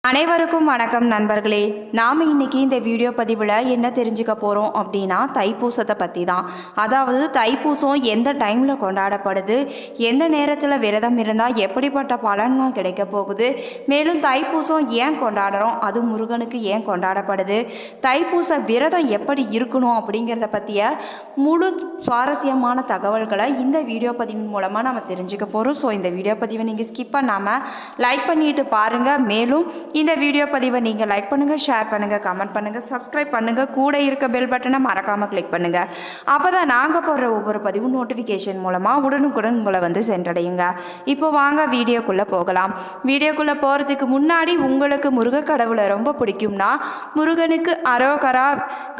அனைவருக்கும் வணக்கம் நண்பர்களே. நாம் இன்னைக்கு இந்த வீடியோ பதிவில் என்ன தெரிஞ்சுக்க போகிறோம் அப்படின்னா தைப்பூசத்தை பற்றி தான். அதாவது தைப்பூசம் எந்த டைமில் கொண்டாடப்படுது, எந்த நேரத்தில் விரதம் இருந்தால் எப்படிப்பட்ட பலன்கள் கிடைக்க போகுது, மேலும் தைப்பூசம் ஏன் கொண்டாடுறோம், அது முருகனுக்கு ஏன் கொண்டாடப்படுது, தைப்பூச விரதம் எப்படி இருக்கணும் அப்படிங்கிறத பற்றிய முழு சுவாரஸ்யமான தகவல்களை இந்த வீடியோ பதிவின் மூலமாக நம்ம தெரிஞ்சுக்க போகிறோம். ஸோ இந்த வீடியோ பதிவை நீங்கள் ஸ்கிப் பண்ணாமல் லைக் பண்ணிட்டு பாருங்கள். மேலும் இந்த வீடியோ பதிவை நீங்கள் லைக் பண்ணுங்கள், ஷேர் பண்ணுங்கள், கமெண்ட் பண்ணுங்கள், சப்ஸ்கிரைப் பண்ணுங்கள், கூட இருக்க பெல் பட்டனை மறக்காமல் கிளிக் பண்ணுங்கள். அப்போ தான் நாங்கள் போடுற ஒவ்வொரு பதிவும் நோட்டிஃபிகேஷன் மூலமாக உடனுக்குடன் உங்களை வந்து சென்றடையுங்க. இப்போ வாங்க வீடியோக்குள்ளே போகலாம். வீடியோக்குள்ளே போகிறதுக்கு முன்னாடி உங்களுக்கு முருக கடவுளை ரொம்ப பிடிக்கும்னா முருகனுக்கு அரோகரா,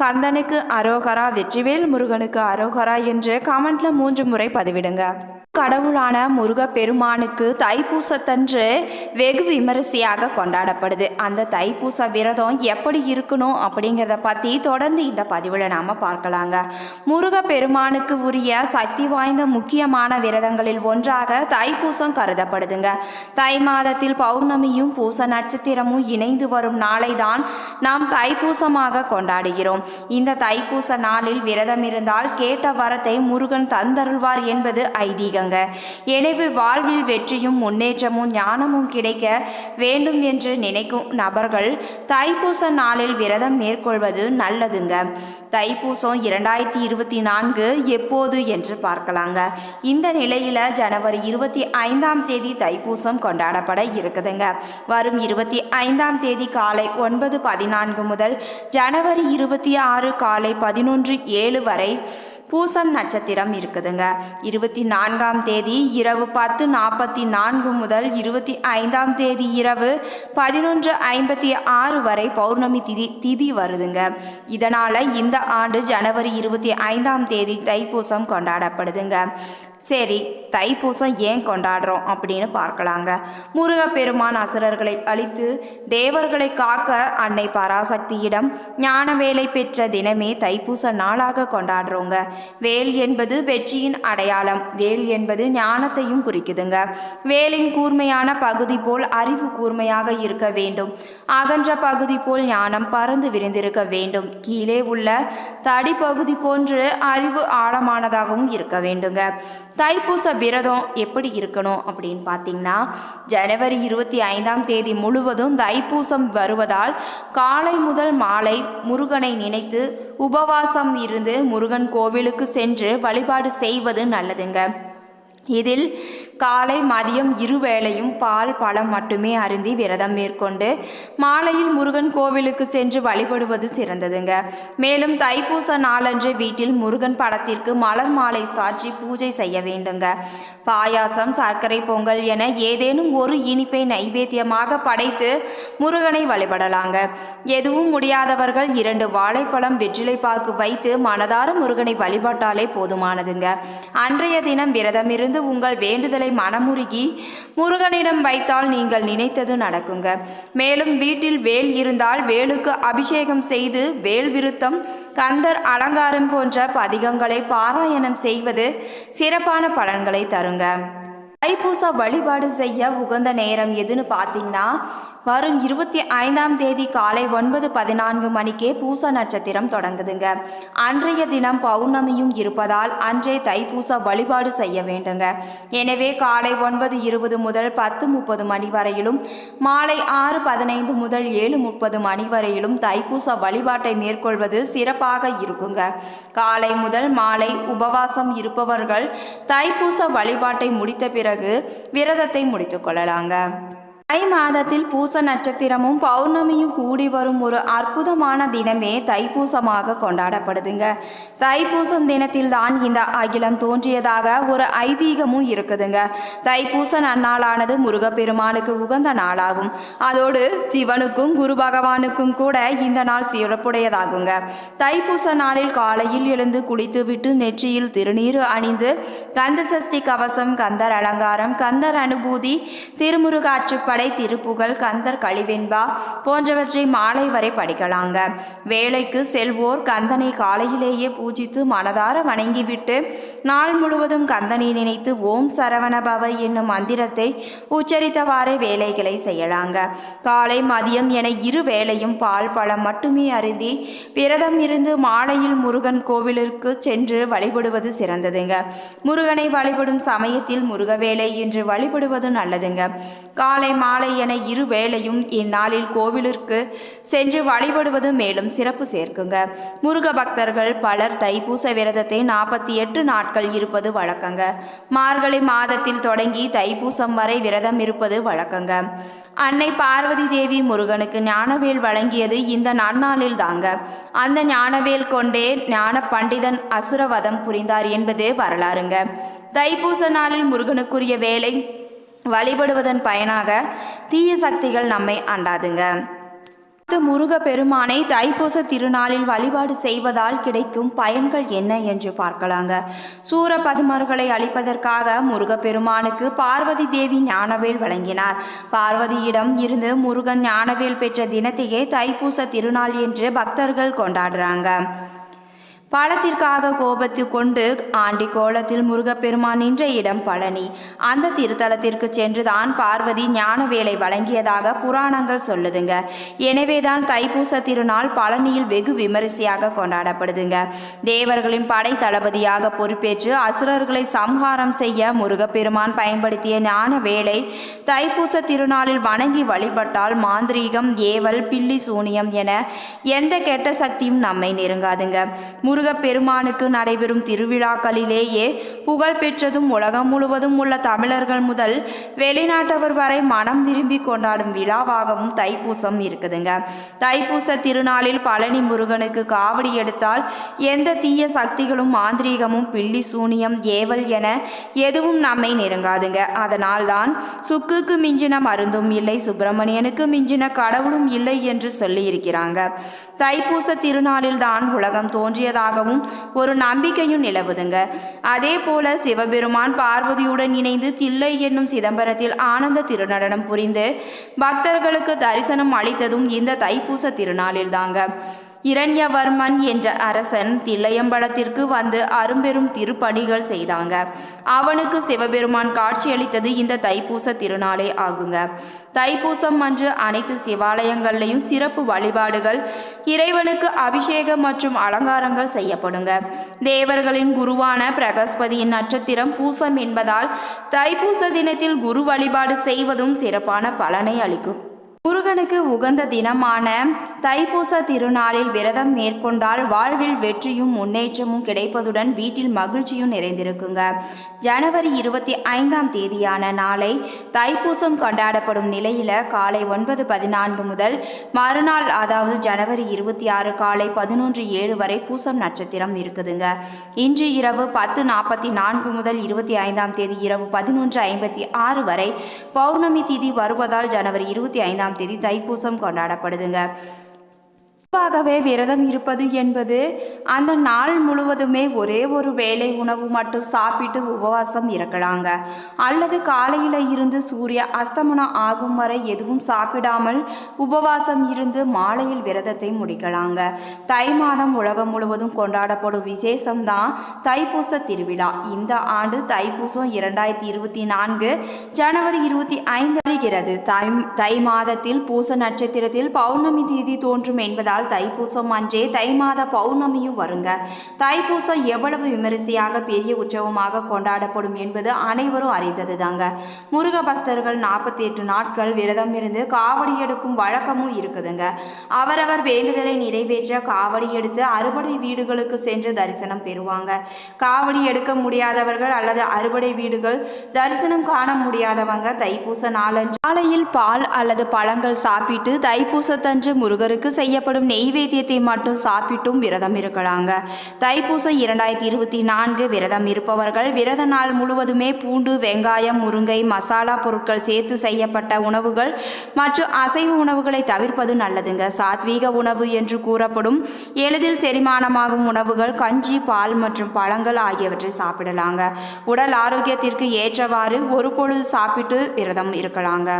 கந்தனுக்கு அரோகரா, வெற்றிவேல் முருகனுக்கு அரோகரா என்று கமெண்ட்டில் 3 முறை பதிவிடுங்க. கடவுளான முருக பெருமானுக்கு தைப்பூசத்தன்று வெகு விமரிசையாக கொண்டாடப்படுது. அந்த தைப்பூச விரதம் எப்படி இருக்கணும் அப்படிங்கிறத பற்றி தொடர்ந்து இந்த பதிவில் நாம் பார்க்கலாங்க. முருக பெருமானுக்கு உரிய சக்தி வாய்ந்த முக்கியமான விரதங்களில் ஒன்றாக தைப்பூசம் கருதப்படுதுங்க. தை மாதத்தில் பௌர்ணமியும் பூச நட்சத்திரமும் இணைந்து வரும் நாளை தான் நாம் தைப்பூசமாக கொண்டாடுகிறோம். இந்த தைப்பூச நாளில் விரதம் இருந்தால் கேட்ட வரத்தை முருகன் தந்தருள்வார் என்பது ஐதீகம். எனவே வாழ்வில் வெற்றியும் முன்னேற்றமும் ஞானமும் கிடைக்க வேண்டும் என்று நினைக்கும் நபர்கள் தைப்பூச நாளில் விரதம் மேற்கொள்வது நல்லதுங்க. தைப்பூசம் 2024 எப்போது என்று பார்க்கலாங்க. இந்த நிலையில் ஜனவரி 25ஆம் தேதி தைப்பூசம் கொண்டாடப்பட இருக்குதுங்க. வரும் 25ஆம் தேதி காலை 9:14 முதல் ஜனவரி 26 காலை 11:07 வரை பூசம் நட்சத்திரம் இருக்குதுங்க. 24ஆம் தேதி இரவு 10:44 முதல் 25ஆம் தேதி இரவு 11:56 வரை பௌர்ணமி திதி வருதுங்க. இதனால் இந்த ஆண்டு ஜனவரி 25ஆம் தேதி தைப்பூசம் கொண்டாடப்படுதுங்க. சரி, தைப்பூசம் ஏன் கொண்டாடுறோம் அப்படின்னு பார்க்கலாங்க. முருகப்பெருமான் அசுரர்களை அழித்து தேவர்களை காக்க அன்னை பராசக்தியிடம் ஞான வேலை பெற்ற தினமே தைப்பூச நாளாக கொண்டாடுறோங்க. வேல் என்பது வெற்றியின் அடையாளம். வேல் என்பது ஞானத்தையும் குறிக்குதுங்க. வேலின் கூர்மையான பகுதி போல் அறிவு கூர்மையாக இருக்க வேண்டும். அகன்ற பகுதி போல் ஞானம் பறந்து விரிந்திருக்க வேண்டும். கீழே உள்ள தடி பகுதி போன்று அறிவு ஆழமானதாகவும் இருக்க வேண்டுங்க. தைப்பூச விரதம் எப்படி இருக்கணும் அப்படின்னு பார்த்தீங்கன்னா, ஜனவரி 25ஆம் தேதி முழுவதும் தைப்பூசம் வருவதால் காலை முதல் மாலை முருகனை நினைத்து உபவாசம் இருந்து முருகன் கோவிலுக்கு சென்று வழிபாடு செய்வது நல்லதுங்க. இதில் காலை மதியம் இருவேளையும் பால் பழம் மட்டுமே அருந்தி விரதம் மேற்கொண்டு மாலையில் முருகன் கோவிலுக்கு சென்று வழிபடுவது சிறந்ததுங்க. மேலும் தைப்பூச நாளன்று வீட்டில் முருகன் படத்திற்கு மலர் மாலை சாற்றி பூஜை செய்ய வேண்டுங்க. பாயாசம், சர்க்கரை பொங்கல் என ஏதேனும் ஒரு இனிப்பை நைவேத்தியமாக படைத்து முருகனை வழிபடலாங்க. எதுவும் முடியாதவர்கள் 2 வாழைப்பழம் வெற்றிலை பாக்கு வைத்து மனதார முருகனை வழிபட்டாலே போதுமானதுங்க. அன்றைய தினம் விரதமிருந்து உங்கள் வேண்டுதலை மனமுருகி முருகனிடம் வைத்தால் நீங்கள் நினைத்தது நடக்குங்க. மேலும் வீட்டில் வேல் இருந்தால் வேலுக்கு அபிஷேகம் செய்து வேல் விருத்தம், கந்தர் அலங்காரம் போன்ற பதிகங்களை பாராயணம் செய்வது சிறப்பான பலன்களை தருங்க. தைப்பூச வழிபாடு செய்ய உகந்த நேரம் எதுன்னு பார்த்தீங்கன்னா, வரும் 25ஆம் தேதி காலை 9:14 மணிக்கே பூச நட்சத்திரம் தொடங்குதுங்க. அன்றைய தினம் பௌர்ணமியும் இருப்பதால் அன்றே தைப்பூச வழிபாடு செய்ய வேண்டுங்க. எனவே காலை 9:20 முதல் 10:30 மணி வரையிலும் மாலை 6:15 முதல் 7:30 மணி வரையிலும் தைப்பூச வழிபாட்டை மேற்கொள்வது சிறப்பாக இருக்குங்க. காலை முதல் மாலை உபவாசம் இருப்பவர்கள் தைப்பூச வழிபாட்டை முடித்த பிறகு விரதத்தை முடித்து கொள்ளலாங்க. தை மாதத்தில் பூச நட்சத்திரமும் பௌர்ணமியும் கூடி வரும் ஒரு அற்புதமான தினமே தைப்பூசமாக கொண்டாடப்படுதுங்க. தைப்பூசம் தினத்தில் தான் இந்த அகிலம் தோன்றியதாக ஒரு ஐதீகமும் இருக்குதுங்க. தைப்பூச நன்னாளானது முருகப்பெருமானுக்கு உகந்த நாளாகும். அதோடு சிவனுக்கும் குரு பகவானுக்கும் கூட இந்த நாள் சிறப்புடையதாகுங்க. தைப்பூச நாளில் காலையில் எழுந்து குளித்துவிட்டு நெற்றியில் திருநீறு அணிந்து கந்த சஷ்டி கவசம், கந்தர் அலங்காரம், கந்தர் அனுபூதி, திருமுருகாற்றுப்படை, திருப்படை, திருப்புகழ், கந்தர் கலிவெண்பா போன்றவற்றை மாலை வரை படிக்கலாங்க. வேலைக்கு செல்வோர் கந்தனை காலையிலேயே பூஜித்து மனதார வணங்கிவிட்டு நாள் முழுவதும் கந்தனை நினைத்து ஓம் சரவணபவ என்னும் மந்திரத்தை உச்சரித்தவாறே வேலைகளை செய்யலாங்க. காலை மதியம் என இரு வேளையும் பால் பழம் மட்டுமே அருந்தி விரதம் இருந்து மாலையில் முருகன் கோவிலிற்கு சென்று வழிபடுவது சிறந்ததுங்க. முருகனை வழிபடும் சமயத்தில் முருகவேளை என்று வழிபடுவது நல்லதுங்க. காலை மாலை என இரு வேளையும் இந்நாளில் கோவிலிற்கு சென்று வழிபடுவது மேலும் சிறப்பு சேர்க்குங்க. முருக பக்தர்கள் பலர் தைப்பூச விரதத்தை 48 நாட்கள் இருப்பது வழக்கங்க. மார்கழி மாதத்தில் தொடங்கி தைப்பூசம் வரை விரதம் இருப்பது வழக்கங்க. அன்னை பார்வதி தேவி முருகனுக்கு ஞானவேல் வழங்கியது இந்த நன்னாளில் தாங்க. அந்த ஞானவேல் கொண்டே ஞான பண்டிதன் அசுரவதம் புரிந்தார் என்பது வரலாறுங்க. தைப்பூச நாளில் முருகனுக்குரிய வேலை வழிபடுவதன் பயனாக தீய சக்திகள் நம்மை அண்டாதுங்க. முருக பெருமானை தைப்பூச திருநாளில் வழிபாடு செய்வதால் கிடைக்கும் பயன்கள் என்ன என்று பார்க்கலாங்க. சூரபதுமர்களை அழிப்பதற்காக முருக பெருமானுக்கு பார்வதி தேவி ஞானவேல் வழங்கினார். பார்வதியிடம் இருந்து முருகன் ஞானவேல் பெற்ற தினத்தையே தைப்பூச திருநாள் என்று பக்தர்கள் கொண்டாடுறாங்க. பழத்திற்காக கோபத்து கொண்டு ஆண்டி கோலத்தில் முருகப்பெருமான் நின்ற இடம் பழனி. அந்த திருத்தலத்திற்கு சென்றுதான் பார்வதி ஞானவேலை வழங்கியதாக புராணங்கள் சொல்லுதுங்க. எனவேதான் தைப்பூச திருநாள் பழனியில் வெகு விமரிசையாக கொண்டாடப்படுதுங்க. தேவர்களின் படை தளபதியாக பொறுப்பேற்று அசுரர்களை சம்ஹாரம் செய்ய முருகப்பெருமான் பயன்படுத்திய ஞானவேலை தைப்பூச திருநாளில் வணங்கி வழிபட்டால் மாந்திரீகம், ஏவல், பில்லி சூனியம் என எந்த கெட்ட சக்தியும் நம்மை நெருங்காதுங்க. முருகப்பெருமானுக்கு நடைபெறும் திருவிழாக்களிலேயே புகழ் பெற்றதும் உலகம் முழுவதும் உள்ள தமிழர்கள் முதல் வெளிநாட்டவர் வரை மனம் திரும்பி கொண்டாடும் விழாவாகவும் தைப்பூசம் இருக்குதுங்க. தைப்பூச திருநாளில் பழனி முருகனுக்கு காவடி எடுத்தால் எந்த தீய சக்திகளும், மாந்திரீகமும், பில்லி சூனியம், ஏவல் என எதுவும் நம்மை நெருங்காதுங்க. அதனால்தான் சுக்குக்கு மிஞ்சின மருந்தும் இல்லை, சுப்பிரமணியனுக்கு மிஞ்சின கடவுளும் இல்லை என்று சொல்லி இருக்கிறாங்க. தைப்பூச திருநாளில் தான் உலகம் தோன்றியதாகவும் ஒரு நம்பிக்கையும் நிலவுதுங்க. அதே போல சிவபெருமான் பார்வதியுடன் இணைந்து தில்லை என்னும் சிதம்பரத்தில் ஆனந்த திருநடனம் புரிந்து பக்தர்களுக்கு தரிசனம் அளித்ததும் இந்த தைப்பூச திருநாளில் தாங்க. இரண்யவர்மன் என்ற அரசன் தில்லையம்பலத்திற்கு வந்து அரும்பெரும் திருப்பணிகள் செய்தாங்க. அவனுக்கு சிவபெருமான் காட்சியளித்தது இந்த தைப்பூச திருநாளே ஆகுங்க. தைப்பூசம் அன்று அனைத்து சிவாலயங்கள்லையும் சிறப்பு வழிபாடுகள், இறைவனுக்கு அபிஷேகம் மற்றும் அலங்காரங்கள் செய்யப்படுங்க. தேவர்களின் குருவான பிரகஸ்பதியின் நட்சத்திரம் பூசம் என்பதால் தைப்பூச தினத்தில் குரு வழிபாடு செய்வதும் சிறப்பான பலனை அளிக்கும். முருகனுக்கு உகந்த தினமான தைப்பூச திருநாளில் விரதம் மேற்கொண்டால் வாழ்வில் வெற்றியும் முன்னேற்றமும் கிடைப்பதுடன் வீட்டில் மகிழ்ச்சியும் நிறைந்திருக்குங்க. ஜனவரி 25ஆம் தேதியான நாளை தைப்பூசம் கொண்டாடப்படும் நிலையில் காலை 9:14 முதல் மறுநாள் அதாவது ஜனவரி 26 காலை 11:07 வரை பூசம் நட்சத்திரம் இருக்குதுங்க. இன்று இரவு 10:44 முதல் 25ஆம் தேதி இரவு 11:56 வரை பௌர்ணமி திதி வருவதால் ஜனவரி 25ஆம் தேதி தைப்பூசம் கொண்டாடப்படுதுங்க. பொதுவாகவே விரதம் இருப்பது என்பது அந்த நாள் முழுவதுமே ஒரே ஒரு வேளை உணவு மட்டும் சாப்பிட்டு உபவாசம் இருக்கலாங்க. அல்லது காலையில் இருந்து சூரிய அஸ்தமனம் ஆகும் வரை எதுவும் சாப்பிடாமல் உபவாசம் இருந்து மாலையில் விரதத்தை முடிக்கலாங்க. தை மாதம் உலகம் முழுவதும் கொண்டாடப்படும் விசேஷம்தான் தைப்பூச திருவிழா. இந்த ஆண்டு தைப்பூசம் 2024 ஜனவரி 25 வருகிறது. தை மாதத்தில் பூச நட்சத்திரத்தில் பௌர்ணமி தேதி தோன்றும் என்பதால் தைப்பூசம் அன்றே தை மாத பௌர்ணமியும் வருங்க. தைப்பூசம் எவ்வளவு விமரிசையாக பெரிய உற்சவமாக கொண்டாடப்படும் என்பது அனைவரும் அறிந்தது தாங்க. முருக பக்தர்கள் 48 நாட்கள் விரதம் இருந்து காவடி எடுக்கும் வழக்கமும் இருக்குதுங்க. அவரவர் வேண்டுதலை நிறைவேற்ற காவடி எடுத்து அறுபடை வீடுகளுக்கு சென்று தரிசனம் பெறுவாங்க. காவடி எடுக்க முடியாதவர்கள் அல்லது அறுபடை வீடுகள் தரிசனம் காண முடியாதவங்க தைப்பூச நாளன்று காலையில் பால் அல்லது பழங்கள் சாப்பிட்டு தைப்பூசத்தன்று முருகருக்கு செய்யப்படும் நெய்வேத்தியத்தை மட்டும் சாப்பிட்டும் விரதம் இருக்கலாங்க. தைப்பூசம் 2024 விரதம் இருப்பவர்கள் விரத நாள் முழுவதுமே பூண்டு, வெங்காயம், முருங்கை, மசாலா பொருட்கள் சேர்த்து செய்யப்பட்ட உணவுகள் மற்றும் அசைவ உணவுகளை தவிர்ப்பது நல்லதுங்க. சாத்வீக உணவு என்று கூறப்படும் எளிதில் செரிமானமாகும் உணவுகள் கஞ்சி, பால் மற்றும் பழங்கள் ஆகியவற்றை சாப்பிடலாங்க. உடல் ஆரோக்கியத்திற்கு ஏற்றவாறு ஒரு பொழுது சாப்பிட்டு விரதம் இருக்கலாங்க.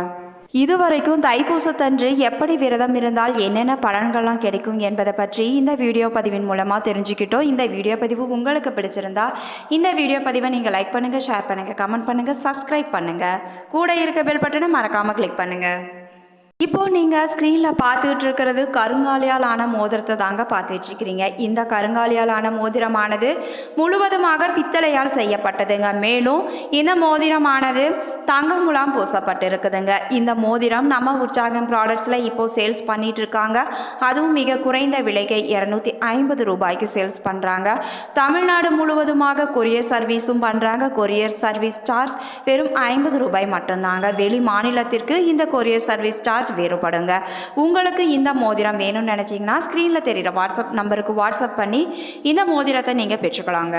இதுவரைக்கும் தைப்பூசத்தன்று எப்படி விரதம் இருந்தால் என்னென்ன பலன்கள்லாம் கிடைக்கும் என்பதை பற்றி இந்த வீடியோ பதிவின் மூலமாக தெரிஞ்சுக்கிட்டோம். இந்த வீடியோ பதிவு உங்களுக்கு பிடிச்சிருந்தா இந்த வீடியோ பதிவை நீங்கள் லைக் பண்ணுங்கள், ஷேர் பண்ணுங்கள், கமெண்ட் பண்ணுங்கள், சப்ஸ்கிரைப் பண்ணுங்கள். கூட இருக்க பெல் பட்டனை மறக்காமல் கிளிக் பண்ணுங்கள். இப்போது நீங்கள் ஸ்க்ரீனில் பார்த்துக்கிட்டு இருக்கிறது கருங்காலியால் ஆன மோதிரத்தை தாங்க பார்த்துட்டு இருக்கிறீங்க. இந்த கருங்காலியால் ஆன மோதிரமானது முழுவதுமாக பித்தளையால் செய்யப்பட்டதுங்க. மேலும் இந்த மோதிரமானது தங்கம் முலாம் பூசப்பட்டு இருக்குதுங்க. இந்த மோதிரம் நம்ம உற்சாகம் ப்ராடக்ட்ஸில் இப்போது சேல்ஸ் பண்ணிட்டு இருக்காங்க. அதுவும் மிக குறைந்த விலைக்கு 250 ரூபாய்க்கு சேல்ஸ் பண்ணுறாங்க. தமிழ்நாடு முழுவதுமாக கொரியர் சர்வீஸும் பண்ணுறாங்க. கொரியர் சர்வீஸ் சார்ஜ் வெறும் 50 ரூபாய் மட்டும்தாங்க. வெளி மாநிலத்திற்கு இந்த கொரியர் சர்வீஸ் சார்ஜ் வேறுபடுங்க. உங்களுக்கு இந்த மோதிரம் வேணும்னு நினைச்சீங்கன்னா ஸ்கிரீன்ல தெரியுற வாட்ஸ்அப் நம்பருக்கு வாட்ஸ்அப் பண்ணி இந்த மோதிரத்தை நீங்க பெற்றுக்கலாங்க.